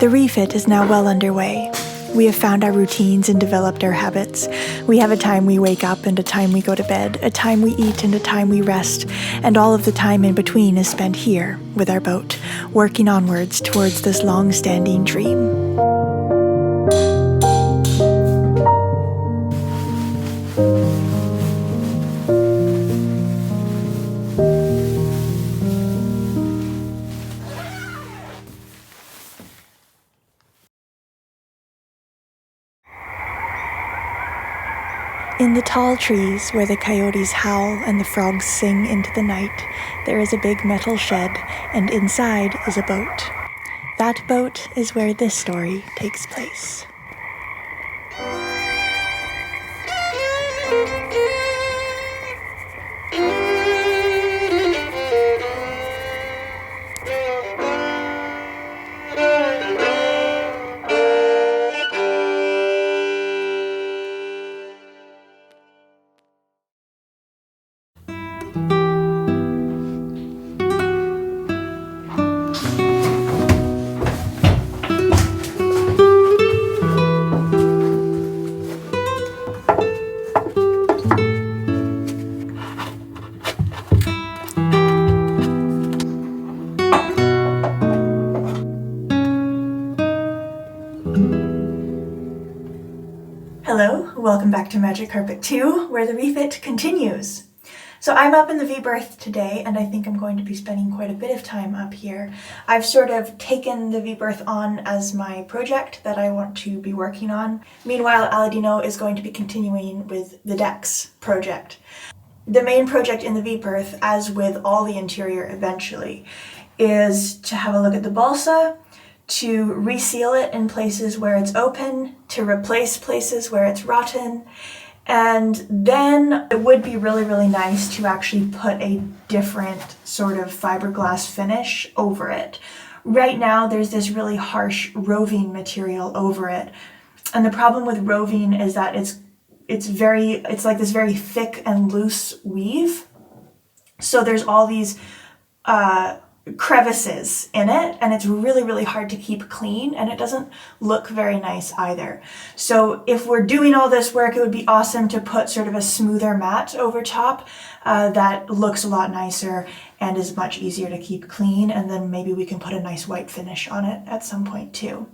The refit is now well underway. We have found our routines and developed our habits. We have a time we wake up and a time we go to bed, a time we eat and a time we rest, and all of the time in between is spent here with our boat, working onwards towards this long-standing dream. In the tall trees where the coyotes howl and the frogs sing into the night, there is a big metal shed, and inside is a boat. That boat is where this story takes place. Hello, welcome back to Magic Carpet 2, where the refit continues. So I'm up in the Vberth today, and I think I'm going to be spending quite a bit of time up here. I've sort of taken the Vberth on as my project that I want to be working on. Meanwhile, Aladino is going to be continuing with the decks project. The main project in the Vberth, as with all the interior eventually, is to have a look at the balsa, to reseal it in places where it's open, to replace places where it's rotten, and then it would be really, really nice to actually put a different sort of fiberglass finish over it. Right now there's this really harsh roving material over it, and the problem with roving is that it's like this very thick and loose weave, so there's all these crevices in it, and it's really, really hard to keep clean, and it doesn't look very nice either. So if we're doing all this work, it would be awesome to put sort of a smoother mat over top that looks a lot nicer and is much easier to keep clean, and then maybe we can put a nice white finish on it at some point too.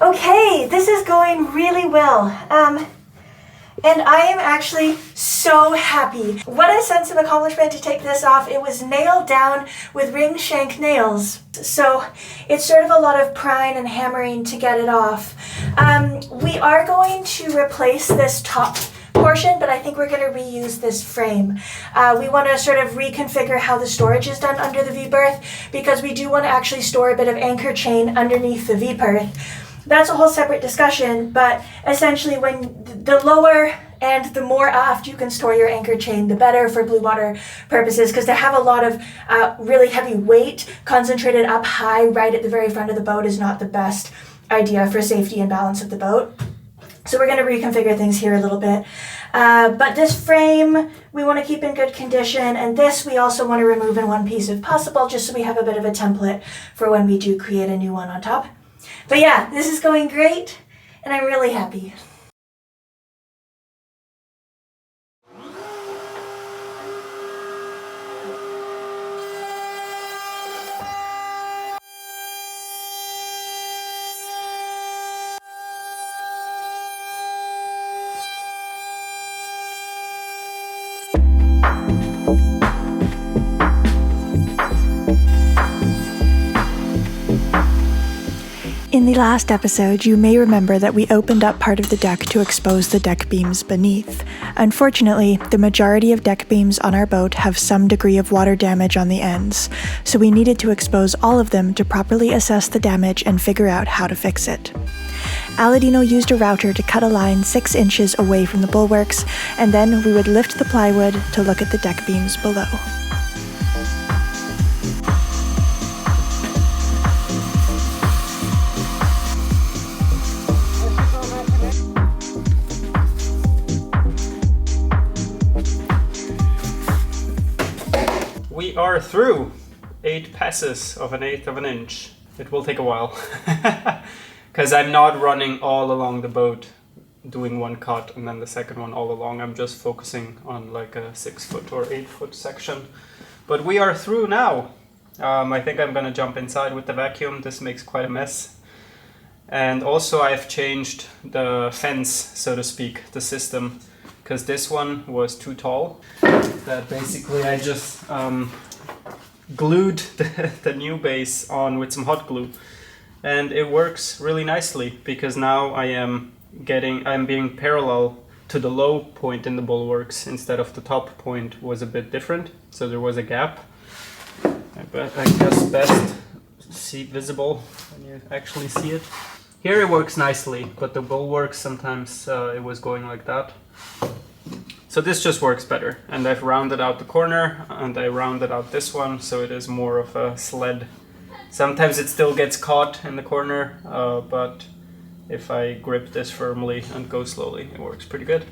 Okay, this is going really well, and I am actually so happy. What a sense of accomplishment to take this off. It was nailed down with ring shank nails, so it's sort of a lot of prying and hammering to get it off. We are going to replace this top portion, but I think we're going to reuse this frame. We want to sort of reconfigure how the storage is done under the Vberth, because we do want to actually store a bit of anchor chain underneath the Vberth. That's a whole separate discussion, but essentially when the lower and the more aft you can store your anchor chain, the better for blue water purposes, because to have a lot of really heavy weight concentrated up high right at the very front of the boat is not the best idea for safety and balance of the boat. So we're going to reconfigure things here a little bit. But this frame we want to keep in good condition, and this we also want to remove in one piece if possible, just so we have a bit of a template for when we do create a new one on top. But yeah, this is going great, and I'm really happy. In the last episode, you may remember that we opened up part of the deck to expose the deck beams beneath. Unfortunately, the majority of deck beams on our boat have some degree of water damage on the ends, so we needed to expose all of them to properly assess the damage and figure out how to fix it. Aladino used a router to cut a line 6 inches away from the bulwarks, and then we would lift the plywood to look at the deck beams below. We are through 8 passes of 1/8 of an inch. It will take a while because I'm not running all along the boat doing one cut and then the second one all along. I'm just focusing on like a 6-foot or 8-foot section. But we are through now. I think I'm gonna jump inside with the vacuum. This makes quite a mess. And also I've changed the fence, so to speak, the system, because this one was too tall. That basically I just glued the new base on with some hot glue, and it works really nicely because now I'm being parallel to the low point in the bulwarks instead of the top point was a bit different, so there was a gap. I guess best visible when you actually see it. Here it works nicely, but the bulwarks sometimes it was going like that. So this just works better, and I've rounded out the corner and I rounded out this one so it is more of a sled. Sometimes it still gets caught in the corner, but if I grip this firmly and go slowly, it works pretty good.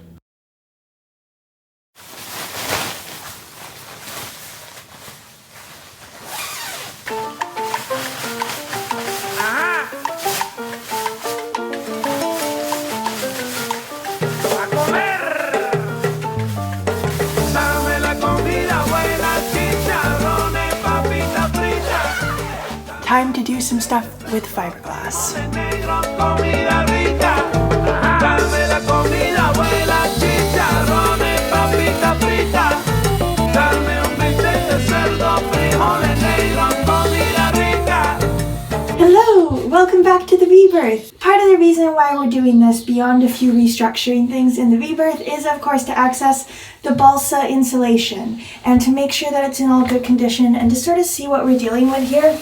Time to do some stuff with fiberglass. Hello! Welcome back to the Vberth. Part of the reason why we're doing this beyond a few restructuring things in the Vberth is of course to access the balsa insulation and to make sure that it's in all good condition and to sort of see what we're dealing with here.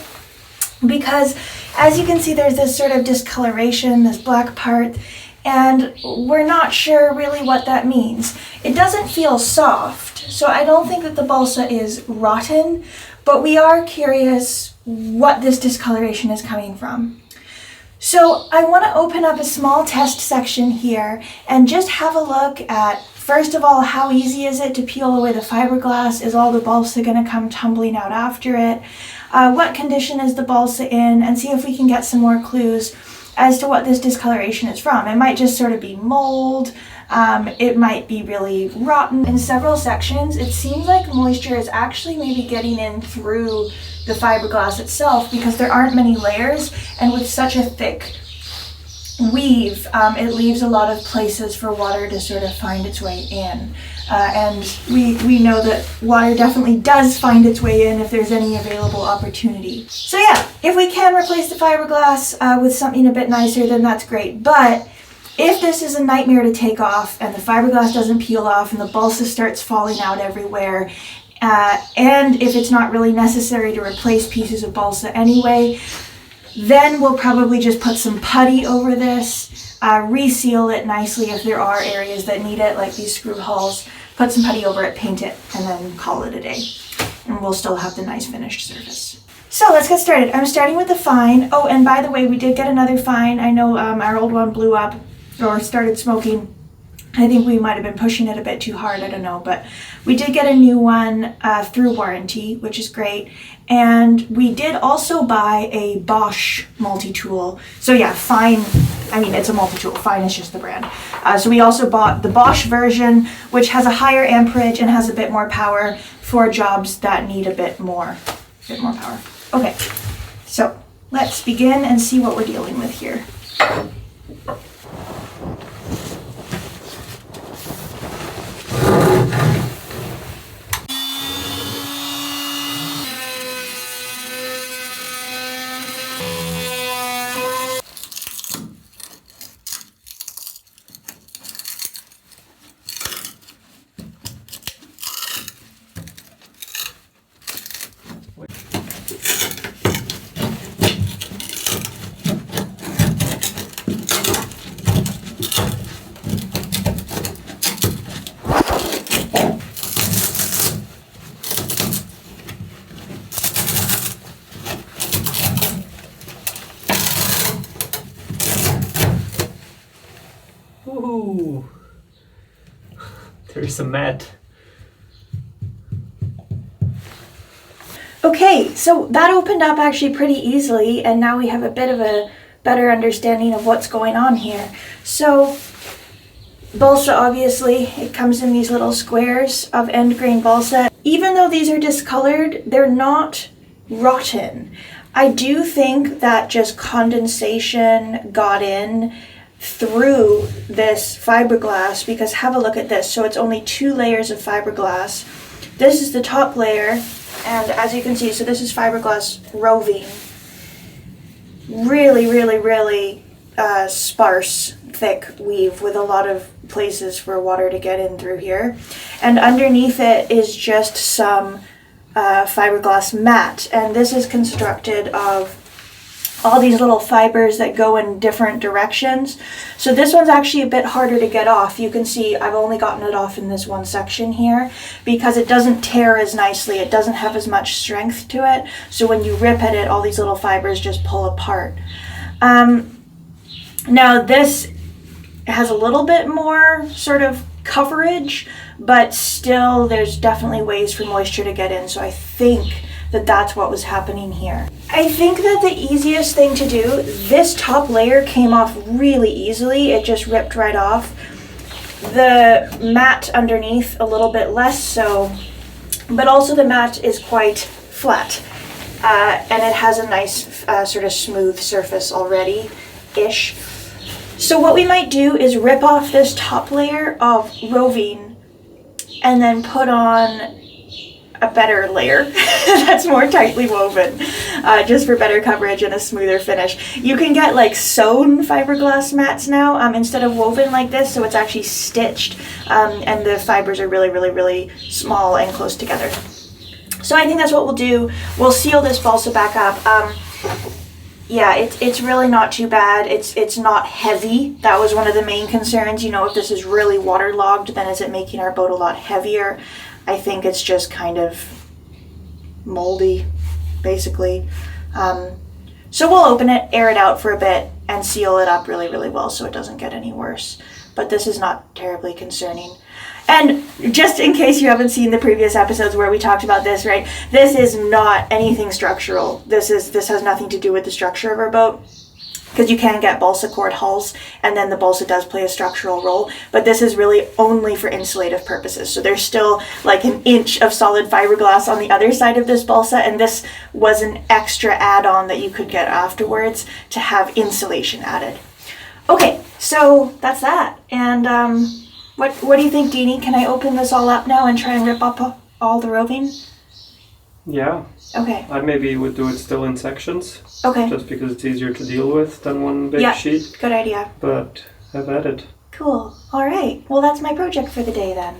Because as you can see, there's this sort of discoloration, this black part, and we're not sure really what that means. It doesn't feel soft, so I don't think that the balsa is rotten, but we are curious what this discoloration is coming from. So I want to open up a small test section here and just have a look at, first of all, how easy is it to peel away the fiberglass? Is all the balsa going to come tumbling out after it? What condition is the balsa in? And see if we can get some more clues as to what this discoloration is from. It might just sort of be mold. It might be really rotten. In several sections, it seems like moisture is actually maybe getting in through the fiberglass itself because there aren't many layers, and with such a thick weave, it leaves a lot of places for water to sort of find its way in. And we know that water definitely does find its way in if there's any available opportunity. So yeah, if we can replace the fiberglass with something a bit nicer, then that's great. But if this is a nightmare to take off and the fiberglass doesn't peel off and the balsa starts falling out everywhere, and if it's not really necessary to replace pieces of balsa anyway, then we'll probably just put some putty over this, reseal it nicely if there are areas that need it, like these screw holes, put some putty over it, paint it, and then call it a day. And we'll still have the nice finished surface. So let's get started. I'm starting with the fine. Oh, and by the way, we did get another fine. I know our old one blew up or started smoking. I think we might have been pushing it a bit too hard, I don't know, but we did get a new one through warranty, which is great. And we did also buy a Bosch multi-tool. So yeah, Fine, I mean, it's a multi-tool. Fine is just the brand. So we also bought the Bosch version, which has a higher amperage and has a bit more power for jobs that need a bit more power. Okay, so let's begin and see what we're dealing with here. Ooh. There's a mat. Okay, so that opened up actually pretty easily, and now we have a bit of a better understanding of what's going on here. So balsa, obviously, it comes in these little squares of end grain balsa. Even though these are discolored, they're not rotten. I do think that just condensation got in through this fiberglass, because have a look at this. So it's only 2 layers of fiberglass. This is the top layer, and as you can see, so this is fiberglass roving. Really, really, really sparse, thick weave with a lot of places for water to get in through here. And underneath it is just some fiberglass mat, and this is constructed of all these little fibers that go in different directions. So this one's actually a bit harder to get off. You can see I've only gotten it off in this one section here because it doesn't tear as nicely. It doesn't have as much strength to it. So when you rip at it, all these little fibers just pull apart. Now this has a little bit more sort of coverage, but still there's definitely ways for moisture to get in. So I think that that's what was happening here. I think that the easiest thing to do, this top layer came off really easily. It just ripped right off. The mat underneath a little bit less so, but also the mat is quite flat. And it has a nice sort of smooth surface already-ish. So what we might do is rip off this top layer of roving and then put on a better layer that's more tightly woven, just for better coverage and a smoother finish. You can get like sewn fiberglass mats now instead of woven like this, so it's actually stitched, and the fibers are really, really, really small and close together. So I think that's what we'll do. We'll seal this balsa back up. Yeah, it's really not too bad. It's not heavy. That was one of the main concerns. You know, if this is really waterlogged, then is it making our boat a lot heavier? I think it's just kind of moldy, basically. So we'll open it, air it out for a bit, and seal it up really, really well so it doesn't get any worse. But this is not terribly concerning. And just in case you haven't seen the previous episodes where we talked about this, right? This is not anything structural. This has nothing to do with the structure of our boat, because you can get balsa cord hulls, and then the balsa does play a structural role, but this is really only for insulative purposes. So there's still like an inch of solid fiberglass on the other side of this balsa, and this was an extra add-on that you could get afterwards to have insulation added. Okay, so that's that. And what do you think, Deanie? Can I open this all up now and try and rip up all the roving? Yeah. Okay. I maybe would do it still in sections. Okay. Just because it's easier to deal with than one big sheet. Good idea. But have at it. Cool. All right. Well, that's my project for the day then.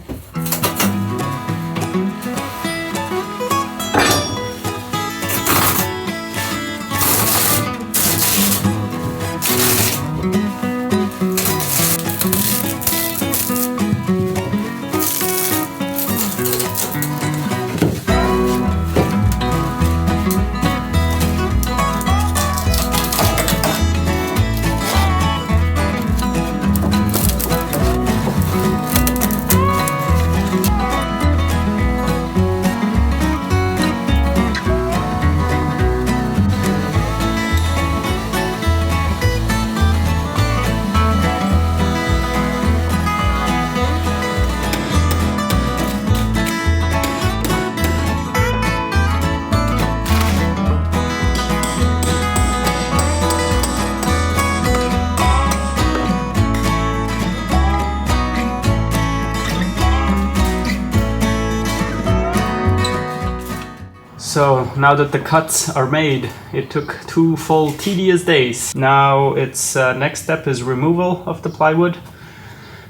So now that the cuts are made, it took 2 full tedious days. Now its next step is removal of the plywood,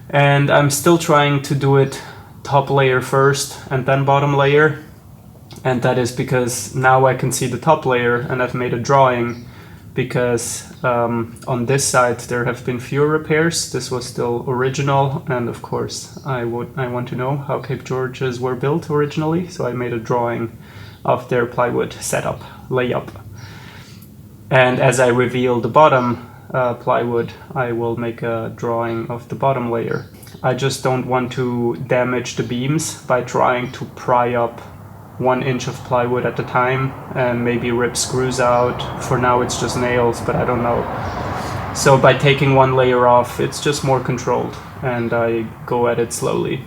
and I'm still trying to do it top layer first and then bottom layer, and that is because now I can see the top layer, and I've made a drawing because on this side there have been fewer repairs. This was still original, and of course I want to know how Cape Georges were built originally, so I made a drawing of their plywood setup, layup. And as I reveal the bottom, plywood, I will make a drawing of the bottom layer. I just don't want to damage the beams by trying to pry up 1 inch of plywood at a time and maybe rip screws out. For now it's just nails, but I don't know. So by taking 1 layer off, it's just more controlled, and I go at it slowly.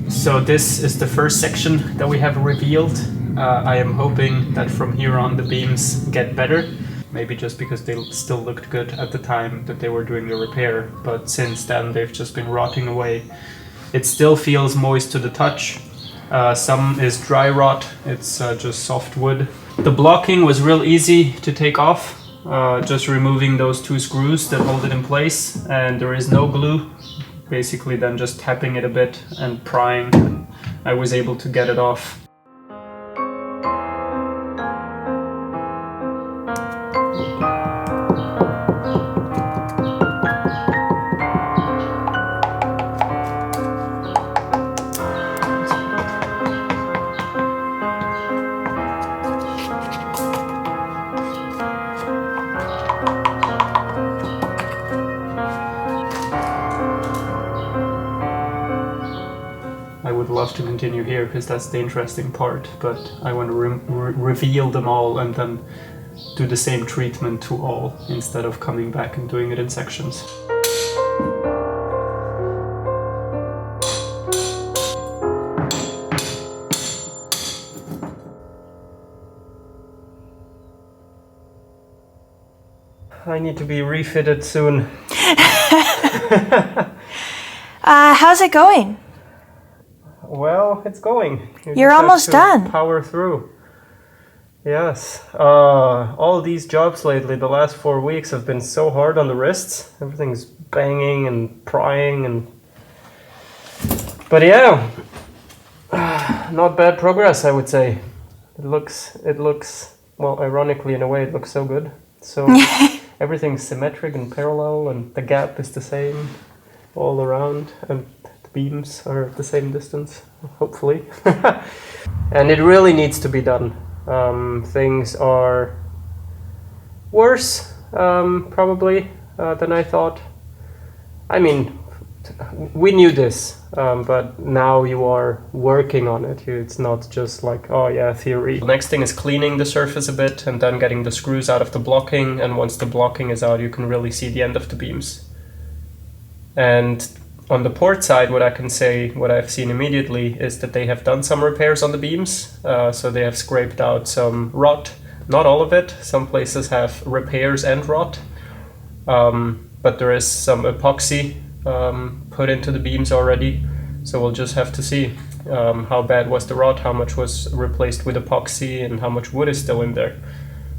So this is the first section that we have revealed. I am hoping that from here on the beams get better. Maybe just because they still looked good at the time that they were doing the repair, but since then they've just been rotting away. It still feels moist to the touch. Some is dry rot, it's just soft wood. The blocking was real easy to take off, just removing those 2 screws that hold it in place, and there is no glue. Basically then just tapping it a bit and prying, and I was able to get it off. I would love to continue here because that's the interesting part, but I want to reveal them all and then do the same treatment to all instead of coming back and doing it in sections. I need to be refitted soon. How's it going? Well, it's going. You're almost done. Power through. Yes. All these jobs lately, the last 4 weeks, have been so hard on the wrists. Everything's banging and prying and... But yeah, not bad progress, I would say. It looks, well, ironically in a way, it looks so good. So everything's symmetric and parallel, and the gap is the same all around, and beams are at the same distance, hopefully. And it really needs to be done. Things are worse, probably, than I thought. I mean, we knew this, but now you are working on it. It's not just like, oh yeah, theory. The next thing is cleaning the surface a bit and then getting the screws out of the blocking, and once the blocking is out, you can really see the end of the beams. And on the port side, what I can say, what I've seen immediately, is that they have done some repairs on the beams. So they have scraped out some rot, not all of it. Some places have repairs and rot, but there is some epoxy put into the beams already. So we'll just have to see how bad was the rot, how much was replaced with epoxy, and how much wood is still in there.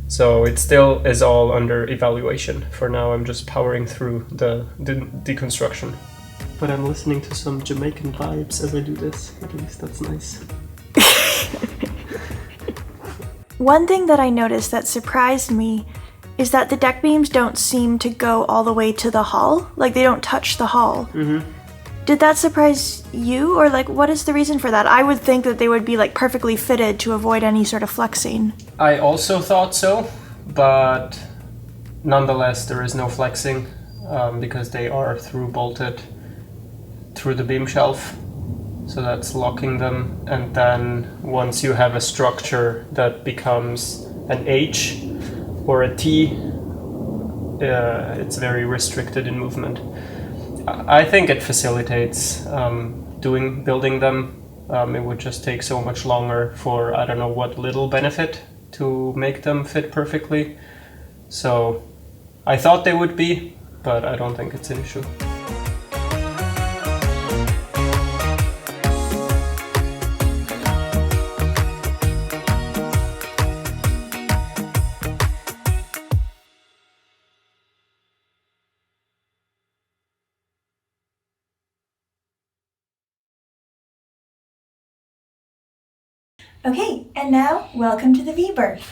So it still is all under evaluation. For now, I'm just powering through the deconstruction. But I'm listening to some Jamaican vibes as I do this. At least that's nice. One thing that I noticed that surprised me is that the deck beams don't seem to go all the way to the hull. Like, they don't touch the hull. Mm-hmm. Did that surprise you? Or, like, what is the reason for that? I would think that they would be, like, perfectly fitted to avoid any sort of flexing. I also thought so, but nonetheless, there is no flexing because they are through-bolted through the beam shelf, so that's locking them. And then once you have a structure that becomes an H or a T, it's very restricted in movement. I think it facilitates building them. It would just take so much longer for I don't know what little benefit to make them fit perfectly. So I thought they would be, but I don't think it's an issue. Okay, and now welcome to the Vberth.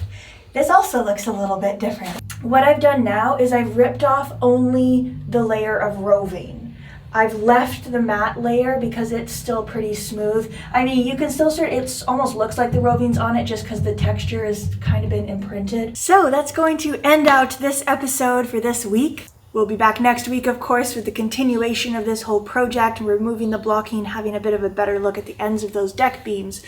This also looks a little bit different. What I've done now is I've ripped off only the layer of roving. I've left the matte layer because it's still pretty smooth. I mean, you can still it almost looks like the roving's on it just because the texture has kind of been imprinted. So that's going to end out this episode for this week. We'll be back next week, of course, with the continuation of this whole project, removing the blocking, having a bit of a better look at the ends of those deck beams.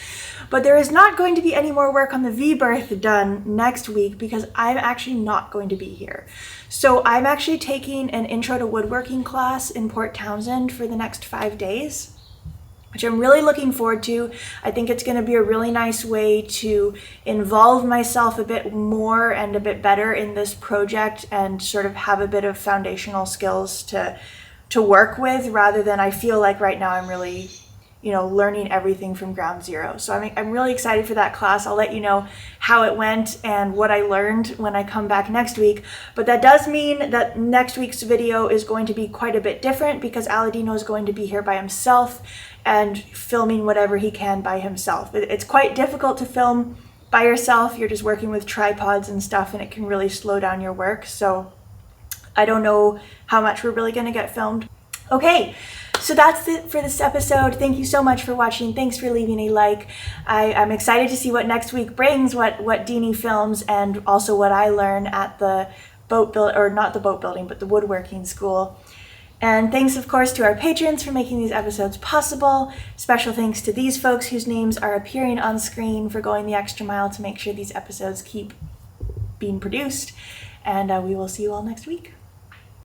But there is not going to be any more work on the Vberth done next week because I'm actually not going to be here. So I'm actually taking an intro to woodworking class in Port Townsend for the next 5 days, which I'm really looking forward to. I think it's going to be a really nice way to involve myself a bit more and a bit better in this project and sort of have a bit of foundational skills to work with, rather than I feel like right now I'm really, learning everything from ground zero. So I'm really excited for that class. I'll let you know how it went and what I learned when I come back next week. But that does mean that next week's video is going to be quite a bit different because Aladino is going to be here by himself and filming whatever he can by himself. It's quite difficult to film by yourself. You're just working with tripods and stuff, and it can really slow down your work. So I don't know how much we're really going to get filmed. Okay, so that's it for this episode. Thank you so much for watching. Thanks for leaving a like. I'm excited to see what next week brings, what Deanie films, and also what I learn at the not the boat building, but the woodworking school. And thanks, of course, to our patrons for making these episodes possible. Special thanks to these folks whose names are appearing on screen for going the extra mile to make sure these episodes keep being produced. And we will see you all next week.